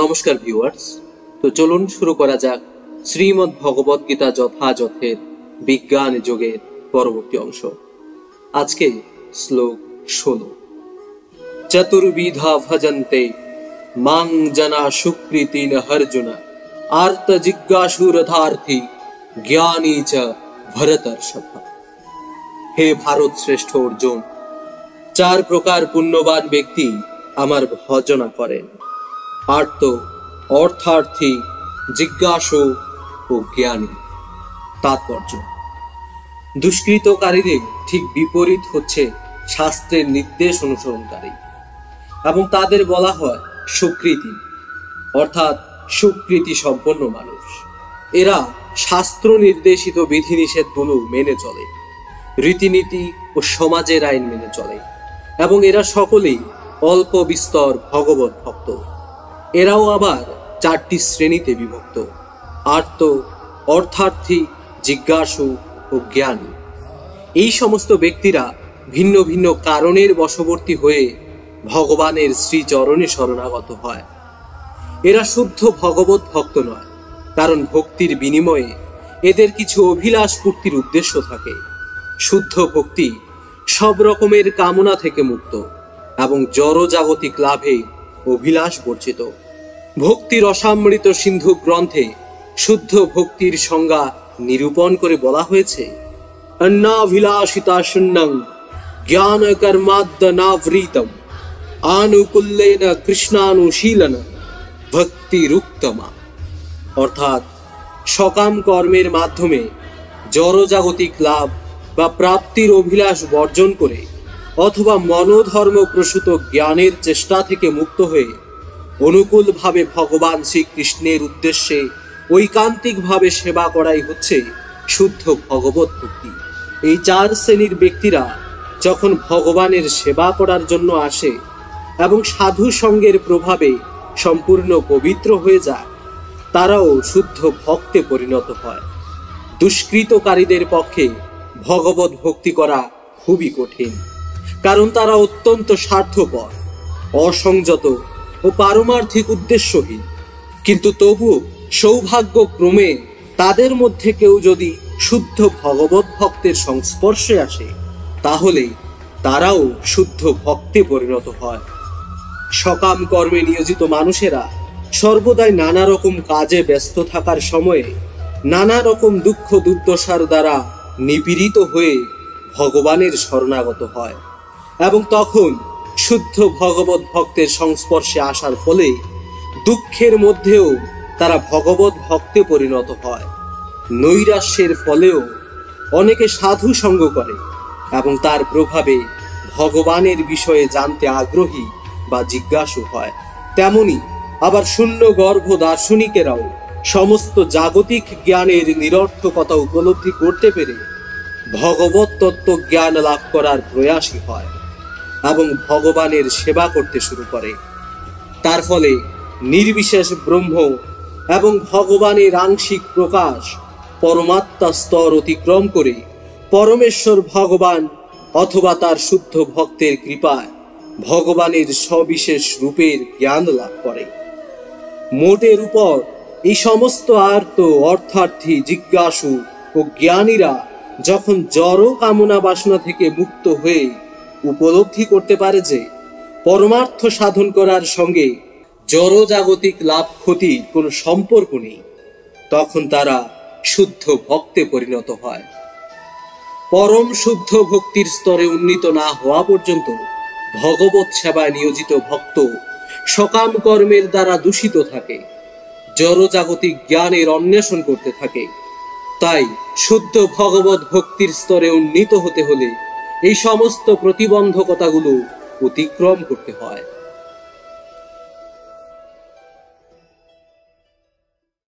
নমস্কার ভিউয়ার্স, তো চলুন শুরু করা যাক শ্রীমদ্ ভগবদ গীতা যথাযথের বিজ্ঞান যোগের পরবর্তী অংশ। আজকে শ্লোক 16। চতুর্বিধা ভজন্তে মাং জনা সুকৃতিন অর্জুন আর্ত জিজ্ঞাসুরথার্থী জ্ঞানী চ ভরতর্ষভ। হে ভারত শ্রেষ্ঠ অর্জুন, 4 প্রকার পুণ্যবান ব্যক্তি আমার ভজনা করেন: আর্ত, অর্থার্থী, জিজ্ঞাসু ও জ্ঞানী। তাৎপর্য: দুষ্কৃতকারীদের ঠিক বিপরীত হচ্ছে শাস্ত্রের নির্দেশ অনুসরণকারী, এবং তাদের বলা হয় সুকৃতি, অর্থাৎ সুকৃতি সম্পন্ন মানুষ। এরা শাস্ত্র নির্দেশিত বিধিনিষেধগুলো মেনে চলে, রীতিনীতি ও সমাজের আইন মেনে চলে, এবং এরা সকলেই অল্প বিস্তর ভগবত ভক্ত। এরাও আবার 4টি শ্রেণীতে বিভক্ত: আর্ত, অর্থার্থী, জিজ্ঞাসু ও জ্ঞানী। এই সমস্ত ব্যক্তিরা ভিন্ন ভিন্ন কারণের বশবর্তী হয়ে ভগবানের শ্রীচরণে শরণাগত হয়। এরা শুদ্ধ ভগবত ভক্ত নয়, কারণ ভক্তির বিনিময়ে এদের কিছু অভিলাষ পূর্তির উদ্দেশ্য থাকে। শুদ্ধ ভক্তি সব রকমের কামনা থেকে মুক্ত এবং জড়জাগতিক লাভে অভিলাষ বর্জিত। ভক্তির অসামৃত সিন্ধু গ্রন্থে শুদ্ধ ভক্তির সংজ্ঞা নিরূপণ করে বলা হয়েছে: অন্নাভিলাষিতা শূন্যং জ্ঞান কর্মাদ্যনাবৃতম আনুকূল্যেন কৃষ্ণানুশীলন ভক্তিরুক্তমা। অর্থাৎ সকাম কর্মের মাধ্যমে জড়জাগতিক লাভ বা প্রাপ্তির অভিলাষ বর্জন করে অথবা মনোধর্ম প্রসূত জ্ঞানের চেষ্টা থেকে মুক্ত হয়ে অনুকূলভাবে ভগবান শ্রীকৃষ্ণের উদ্দেশ্যে ঐকান্তিকভাবে সেবা করাই হচ্ছে শুদ্ধ ভগবত ভক্তি। এই 4 শ্রেণীর ব্যক্তিরা যখন ভগবানের সেবা করার জন্য আসে এবং সাধু সঙ্গের প্রভাবে সম্পূর্ণ পবিত্র হয়ে যায়, তারাও শুদ্ধ ভক্তে পরিণত হয়। দুষ্কৃতকারীদের পক্ষে ভগবত ভক্তি করা খুবই কঠিন, কারণ তারা অত্যন্ত স্বার্থপর, অসংযত ও পারমার্থিক উদ্দেশ্যহীন। কিন্তু তবুও সৌভাগ্যক্রমে তাদের মধ্যে কেউ যদি শুদ্ধ ভগবত ভক্তের সংস্পর্শে আসে, তাহলে তারাও শুদ্ধ ভক্তে পরিণত হয়। সকাম কর্মে নিয়োজিত মানুষেরা সর্বদাই নানা রকম কাজে ব্যস্ত থাকার সময়ে নানা রকম দুঃখ দুর্দশার দ্বারা নিপীড়িত হয়ে ভগবানের শরণাগত হয়, এবং তখন শুদ্ধ ভগবত ভক্তের সংস্পর্শে আসার ফলে দুঃখের মধ্যেও তারা ভগবত ভক্তে পরিণত হয়। নৈরাশ্যের ফলেও অনেকে সাধু সঙ্গ করে এবং তার প্রভাবে ভগবানের বিষয়ে জানতে আগ্রহী বা জিজ্ঞাসু হয়। তেমনি আবার শূন্য গর্ভ দার্শনিকেরাও সমস্ত জাগতিক জ্ঞানের নিরর্থকতা উপলব্ধি করতে পেরে ভগবত তত্ত্ব জ্ঞান লাভ করার প্রয়াসী হয় এবং ভগবানের সেবা করতে শুরু করে। তার ফলে নির্বিশেষ ব্রহ্ম এবং ভগবানের আংশিক প্রকাশ পরমাত্মা স্তর অতিক্রম করে পরমেশ্বর ভগবান অথবা তার শুদ্ধ ভক্তের কৃপায় ভগবানের সবিশেষ রূপের জ্ঞান লাভ করে। মোটের উপর এই সমস্ত আর্ত, অর্থার্থী, জিজ্ঞাসু ও জ্ঞানীরা যখন জড় কামনা বাসনা থেকে মুক্ত হয়ে উপলব্ধি করতে পারে যে পরমার্থ সাধন করার সঙ্গে জড়জাগতিক লাভ ক্ষতির কোনো সম্পর্ক নেই, তখন তারা শুদ্ধ ভক্তে পরিণত হয়। পরম শুদ্ধ ভক্তির স্তরে উন্নীত না হওয়া পর্যন্ত ভগবত সেবায় নিয়োজিত ভক্ত সকাম কর্মের দ্বারা দূষিত থাকে, জড়জাগতিক জ্ঞানের অন্বেষণ করতে থাকে। তাই শুদ্ধ ভগবত ভক্তির স্তরে উন্নীত হতে হলে এই সমস্ত প্রতিবন্ধকতাগুলো অতিক্রম করতে হয়।